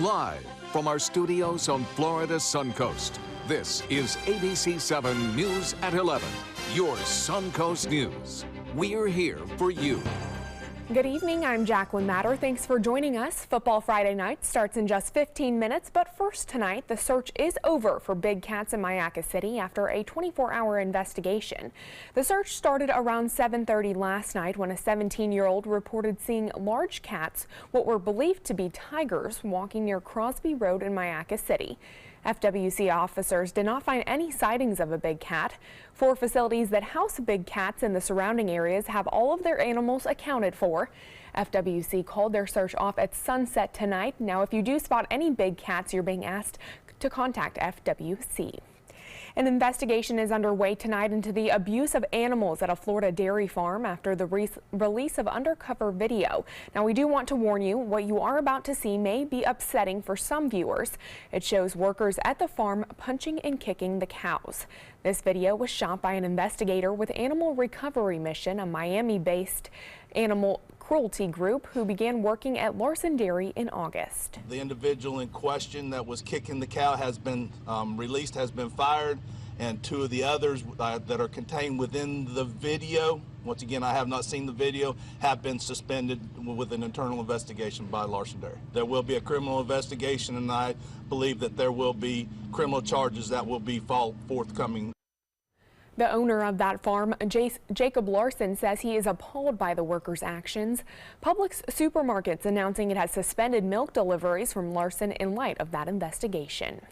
Live from our studios on Florida's Suncoast, this is ABC 7 News at 11, your Suncoast News. We're here for you. Good evening, I'm Jacqueline Matter. Thanks for joining us. Football Friday night starts in just 15 minutes, but first tonight, the search is over for big cats in Mayaca City after a 24-hour investigation. The search started around 7:30 last night when a 17-year-old reported seeing large cats, what were believed to be tigers, walking near Crosby Road in Mayaca City. FWC officers did not find any sightings of a big cat. 4 facilities that house big cats in the surrounding areas have all of their animals accounted for. FWC called their search off at sunset tonight. Now, if you do spot any big cats, you're being asked to contact FWC. An investigation is underway tonight into the abuse of animals at a Florida dairy farm after the release of undercover video. Now, we do want to warn you, what you are about to see may be upsetting for some viewers. It shows workers at the farm punching and kicking the cows. This video was shot by an investigator with Animal Recovery Mission, a Miami-based animal cruelty group who began working at Larson Dairy in August. The individual in question that was kicking the cow has been released, has been fired, and 2 of the others that are contained within the video, once again, I have not seen the video, have been suspended with an internal investigation by Larson Dairy. There will be a criminal investigation, and I believe that there will be criminal charges that will be forthcoming. The owner of that farm, Jacob Larson, says he is appalled by the workers' actions. Publix Supermarkets announcing it has suspended milk deliveries from Larson in light of that investigation.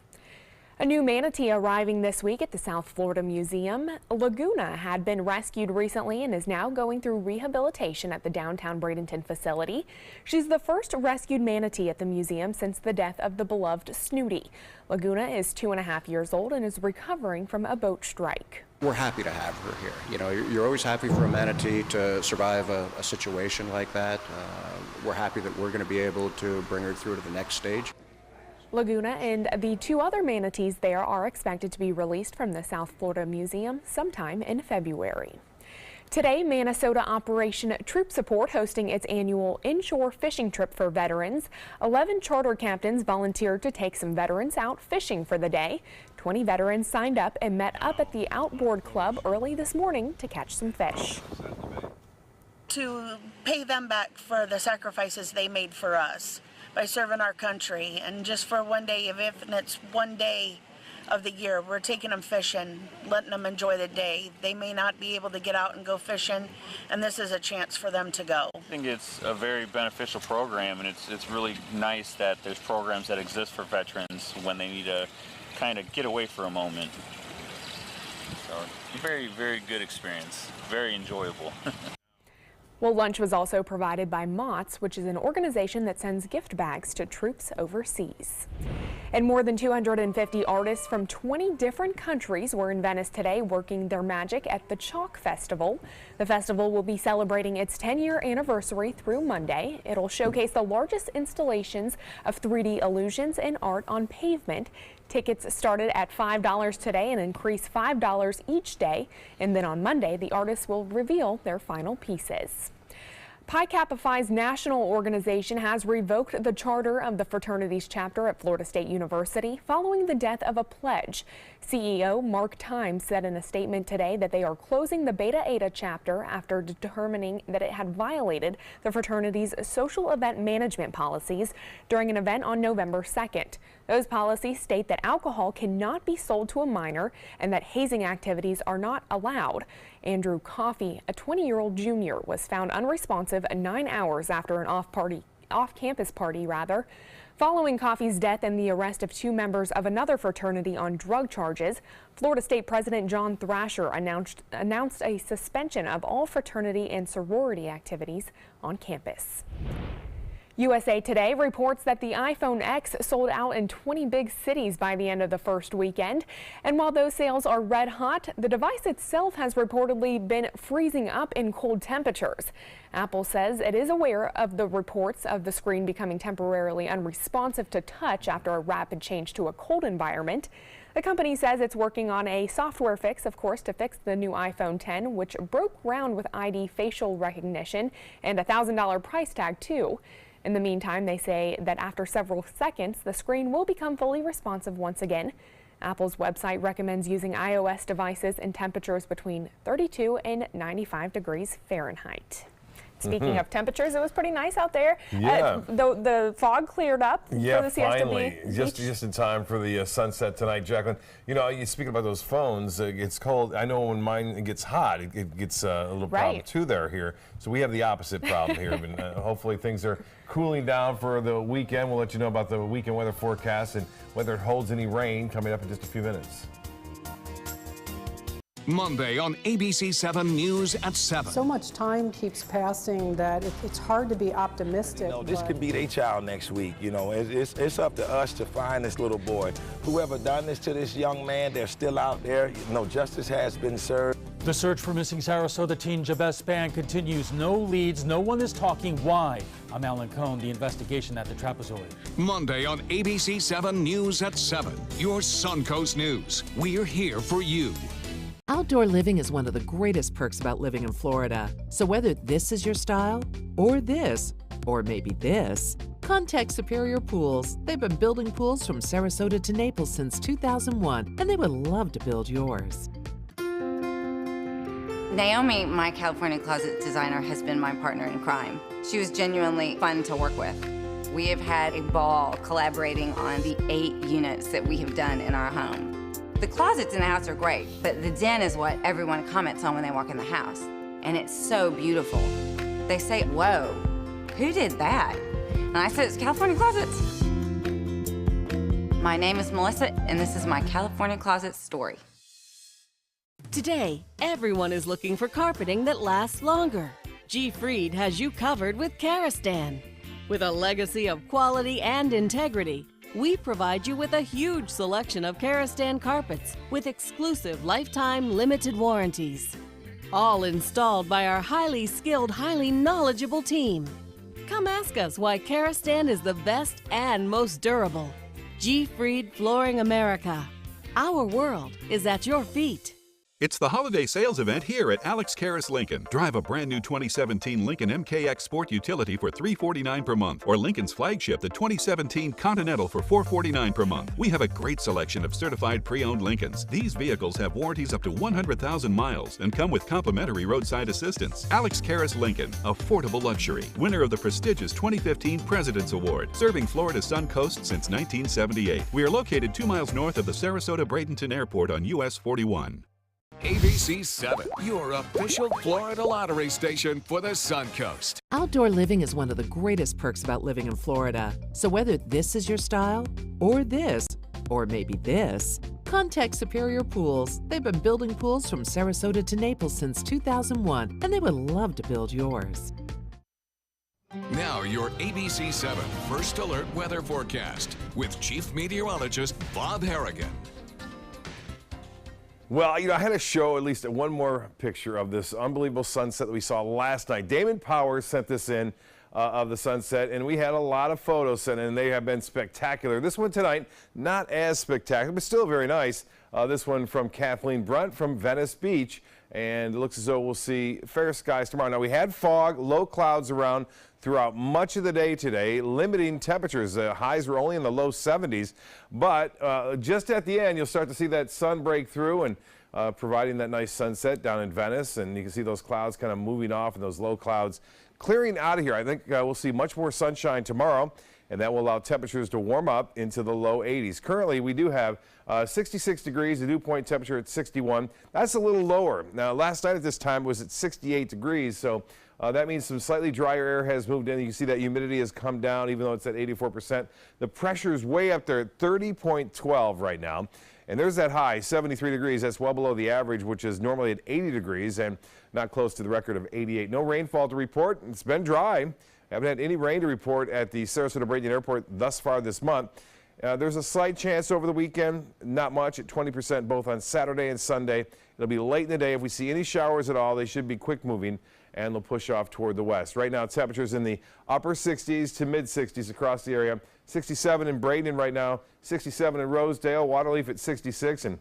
A new manatee arriving this week at the South Florida Museum. Laguna had been rescued recently and is now going through rehabilitation at the downtown Bradenton facility. She's the first rescued manatee at the museum since the death of the beloved Snooty. Laguna is 2.5 years old and is recovering from a boat strike. We're happy to have her here. You know, you're always happy for a manatee to survive a situation like that. We're happy that we're going to be able to bring her through to the next stage. Laguna and the 2 other manatees there are expected to be released from the South Florida Museum sometime in February. Today, Minnesota Operation Troop Support hosting its annual inshore fishing trip for veterans. 11 charter captains volunteered to take some veterans out fishing for the day. 20 veterans signed up and met up at the Outboard Club early this morning to catch some fish. To pay them back for the sacrifices they made for us by serving our country, and just for one day, if it's one day of the year, we're taking them fishing, letting them enjoy the day. They may not be able to get out and go fishing, and this is a chance for them to go. I think it's a very beneficial program, and it's really nice that there's programs that exist for veterans when they need to kind of get away for a moment. So, very, very good experience, very enjoyable. Well, lunch was also provided by Mott's, which is an organization that sends gift bags to troops overseas. And more than 250 artists from 20 different countries were in Venice today working their magic at the Chalk Festival. The festival will be celebrating its 10-year anniversary through Monday. It'll showcase the largest installations of 3D illusions and art on pavement. Tickets started at $5 today and increase $5 each day. And then on Monday, the artists will reveal their final pieces. Pi Kappa Phi's national organization has revoked the charter of the fraternities chapter at Florida State University following the death of a pledge. CEO Mark Times said in a statement today that they are closing the Beta Eta chapter after determining that it had violated the fraternity's social event management policies during an event on November 2nd. Those policies state that alcohol cannot be sold to a minor and that hazing activities are not allowed. Andrew Coffey, a 20-year-old junior, was found unresponsive 9 hours after an off-campus party. Following Coffey's death and the arrest of 2 members of another fraternity on drug charges, Florida State President John Thrasher announced a suspension of all fraternity and sorority activities on campus. USA Today reports that the iPhone X sold out in 20 big cities by the end of the first weekend. And while those sales are red hot, the device itself has reportedly been freezing up in cold temperatures. Apple says it is aware of the reports of the screen becoming temporarily unresponsive to touch after a rapid change to a cold environment. The company says it's working on a software fix, of course, to fix the new iPhone X, which broke ground with ID facial recognition and a $1,000 price tag, too. In the meantime, they say that after several seconds, the screen will become fully responsive once again. Apple's website recommends using iOS devices in temperatures between 32 and 95 degrees Fahrenheit. Speaking of temperatures, it was pretty nice out there. Yeah. The fog cleared up for the Siesta finally. Beach. Just in time for the sunset tonight, Jacqueline. You know, you speaking about those phones, it's cold. I know when mine gets hot, it gets a little problem too here. So we have the opposite problem here. But hopefully things are cooling down for the weekend. We'll let you know about the weekend weather forecast and whether it holds any rain coming up in just a few minutes. Monday on ABC 7 News at 7. So much time keeps passing that it's hard to be optimistic. You know, this could be their child next week. You know, it's up to us to find this little boy. Whoever done this to this young man, they're still out there. You know, justice has been served. The search for missing Sarasota teen Jabez Spann continues. No leads. No one is talking. Why? I'm Alan Cohn. The investigation at the trapezoid. Monday on ABC 7 News at 7. Your Suncoast News. We're here for you. Outdoor living is one of the greatest perks about living in Florida. So whether this is your style, or this, or maybe this, contact Superior Pools. They've been building pools from Sarasota to Naples since 2001, and they would love to build yours. Naomi, my California Closet designer, has been my partner in crime. She was genuinely fun to work with. We have had a ball collaborating on the 8 units that we have done in our home. The closets in the house are great, but the den is what everyone comments on when they walk in the house. And it's so beautiful. They say, whoa, who did that? And I said, it's California Closets. My name is Melissa, and this is my California Closet story. Today, everyone is looking for carpeting that lasts longer. G. Fried has you covered with Karastan. With a legacy of quality and integrity, we provide you with a huge selection of Karastan carpets with exclusive lifetime limited warranties. All installed by our highly skilled, highly knowledgeable team. Come ask us why Karastan is the best and most durable. G. Fried Flooring America. Our world is at your feet. It's the holiday sales event here at Alex Karras Lincoln. Drive a brand new 2017 Lincoln MKX Sport Utility for $349 per month, or Lincoln's flagship, the 2017 Continental, for $449 per month. We have a great selection of certified pre-owned Lincolns. These vehicles have warranties up to 100,000 miles and come with complimentary roadside assistance. Alex Karras Lincoln, affordable luxury. Winner of the prestigious 2015 President's Award, serving Florida's Sun Coast since 1978. We are located 2 miles north of the Sarasota-Bradenton Airport on US 41. ABC 7, your official Florida lottery station for the Suncoast. Outdoor living is one of the greatest perks about living in Florida. So whether this is your style, or this, or maybe this, contact Superior Pools. They've been building pools from Sarasota to Naples since 2001, and they would love to build yours. Now your ABC 7 First Alert weather forecast with Chief Meteorologist Bob Harrigan. Well, you know, I had to show at least one more picture of this unbelievable sunset that we saw last night. Damon Powers sent this in of the sunset, and we had a lot of photos sent in, and they have been spectacular. This one tonight, not as spectacular, but still very nice. This one from Kathleen Brunt from Venice Beach, and it looks as though we'll see fair skies tomorrow. Now, we had fog, low clouds around throughout much of the day today, limiting temperatures. The highs were only in the low 70s, but just at the end, you'll start to see that sun break through and providing that nice sunset down in Venice, and you can see those clouds kind of moving off and those low clouds clearing out of here. I think we'll see much more sunshine tomorrow, and that will allow temperatures to warm up into the low 80s. Currently, we do have 66 degrees, the dew point temperature at 61. That's a little lower. Now, last night at this time was at 68 degrees, so that means some slightly drier air has moved in. You can see that humidity has come down, even though it's at 84%. The pressure is way up there at 30.12 right now. And there's that high, 73 degrees. That's well below the average, which is normally at 80 degrees and not close to the record of 88. No rainfall to report. It's been dry. Haven't had any rain to report at the Sarasota-Bradenton Airport thus far this month. There's a slight chance over the weekend, not much, at 20% both on Saturday and Sunday. It'll be late in the day. If we see any showers at all, they should be quick moving, and they'll push off toward the west. Right now, temperatures in the upper 60s to mid 60s across the area. 67 in Bradenton right now, 67 in Rosedale, Waterleaf at 66, and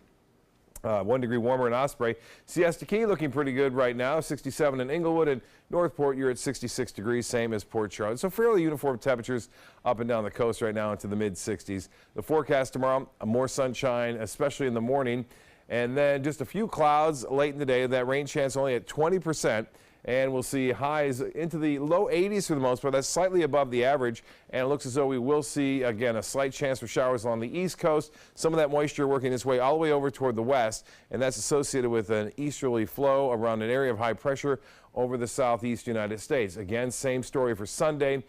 1 degree warmer in Osprey. Siesta Key looking pretty good right now. 67 in Inglewood, and Northport, you're at 66 degrees, same as Port Charlotte. So fairly uniform temperatures up and down the coast right now into the mid-60s. The forecast tomorrow, more sunshine, especially in the morning, and then just a few clouds late in the day. That rain chance only at 20%. And we'll see highs into the low 80s for the most part. That's slightly above the average, and it looks as though we will see, again, a slight chance for showers along the east coast. Some of that moisture working its way all the way over toward the west, and that's associated with an easterly flow around an area of high pressure over the southeast United States. Again, same story for Sunday.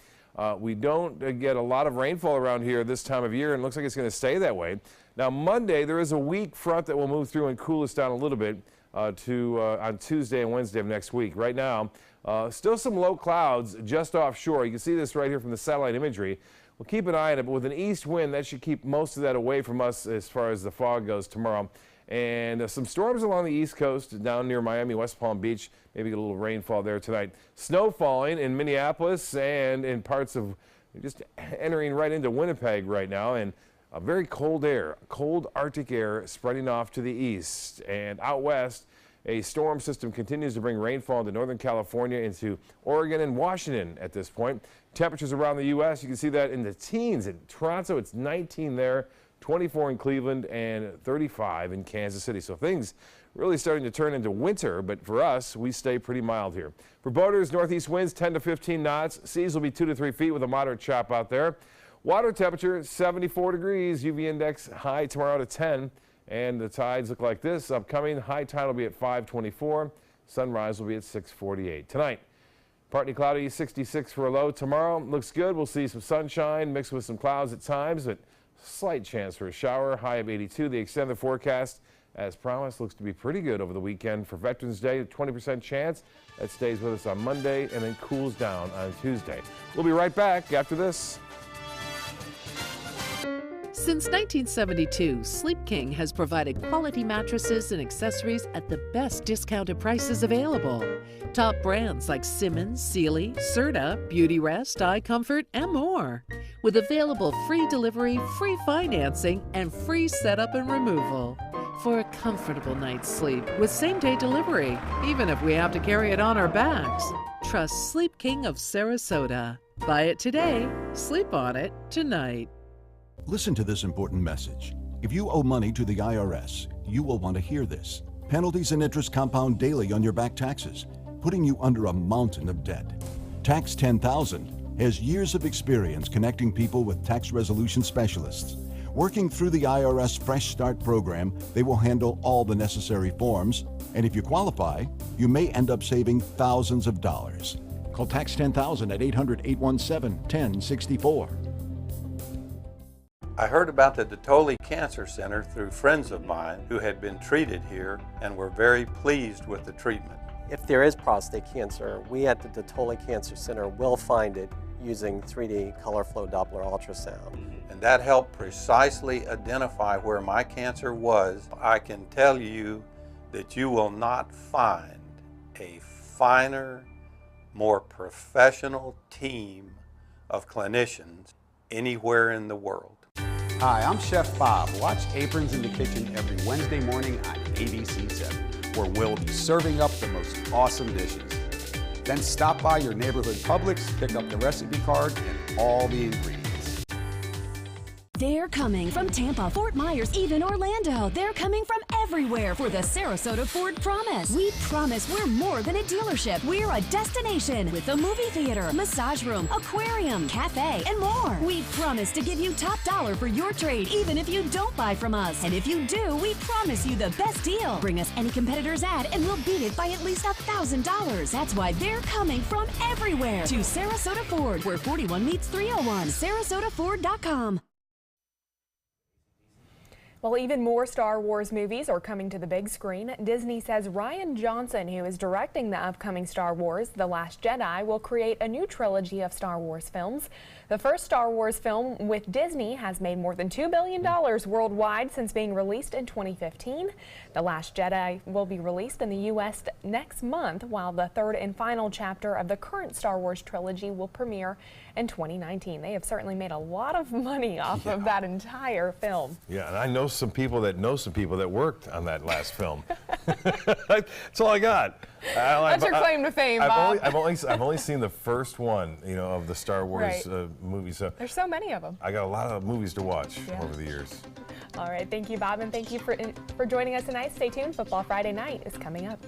We don't get a lot of rainfall around here this time of year, and it looks like it's going to stay that way. Now, Monday, there is a weak front that will move through and cool us down a little bit. On Tuesday and Wednesday of next week. Right now, still some low clouds just offshore. You can see this right here from the satellite imagery. We'll keep an eye on it, but with an east wind, that should keep most of that away from us as far as the fog goes tomorrow. And some storms along the east coast down near Miami, West Palm Beach. Maybe a little rainfall there tonight. Snow falling in Minneapolis and in parts of just entering right into Winnipeg right now. And a very cold air, cold Arctic air spreading off to the east. And out west, a storm system continues to bring rainfall into Northern California, into Oregon and Washington at this point. Temperatures around the U.S., you can see that in the teens. In Toronto, it's 19 there, 24 in Cleveland, and 35 in Kansas City. So things really starting to turn into winter, but for us, we stay pretty mild here. For boaters, northeast winds 10 to 15 knots. Seas will be 2 to 3 feet with a moderate chop out there. Water temperature 74 degrees, UV index high tomorrow to 10, and the tides look like this. Upcoming high tide will be at 5:24, sunrise will be at 6:48. Tonight, partly cloudy, 66 for a low. Tomorrow looks good. We'll see some sunshine mixed with some clouds at times, but slight chance for a shower, high of 82. The extended forecast, as promised, looks to be pretty good over the weekend. For Veterans Day, 20% chance. That stays with us on Monday and then cools down on Tuesday. We'll be right back after this. Since 1972, Sleep King has provided quality mattresses and accessories at the best discounted prices available. Top brands like Simmons, Sealy, Serta, Beautyrest, iComfort, and more. With available free delivery, free financing, and free setup and removal. For a comfortable night's sleep with same-day delivery, even if we have to carry it on our backs. Trust Sleep King of Sarasota. Buy it today, sleep on it tonight. Listen to this important message. If you owe money to the IRS, you will want to hear this. Penalties and interest compound daily on your back taxes, putting you under a mountain of debt. Tax 10,000 has years of experience connecting people with tax resolution specialists. Working through the IRS Fresh Start program, they will handle all the necessary forms, and if you qualify, you may end up saving thousands of dollars. Call Tax 10,000 at 800-817-1064. I heard about the Dotole Cancer Center through friends of mine who had been treated here and were very pleased with the treatment. If there is prostate cancer, we at the Dotole Cancer Center will find it using 3D color flow Doppler ultrasound. And that helped precisely identify where my cancer was. I can tell you that you will not find a finer, more professional team of clinicians anywhere in the world. Hi, I'm Chef Bob. Watch Aprons in the Kitchen every Wednesday morning on ABC7, where we'll be serving up the most awesome dishes. Then stop by your neighborhood Publix, pick up the recipe card and all the ingredients. They're coming from Tampa, Fort Myers, even Orlando. They're coming from everywhere for the Sarasota Ford Promise. We promise we're more than a dealership. We're a destination with a movie theater, massage room, aquarium, cafe, and more. We promise to give you top dollar for your trade, even if you don't buy from us. And if you do, we promise you the best deal. Bring us any competitor's ad and we'll beat it by at least $1,000. That's why they're coming from everywhere to Sarasota Ford, where 41 meets 301. SarasotaFord.com. Well, even more Star Wars movies are coming to the big screen. Disney says Rian Johnson, who is directing the upcoming Star Wars The Last Jedi, will create a new trilogy of Star Wars films. The first Star Wars film with Disney has made more than $2 billion worldwide since being released in 2015. The Last Jedi will be released in the U.S. next month, while the third and final chapter of the current Star Wars trilogy will premiere in 2019. They have certainly made a lot of money off of that entire film. Yeah, and I know some people that know some people that worked on that last film. That's all I got. That's your claim to fame, Bob. I've only seen the first one, you know, of the Star Wars movies. So there's so many of them. I got a lot of movies to watch over the years. All right, thank you, Bob, and thank you for joining us tonight. Stay tuned. Football Friday Night is coming up.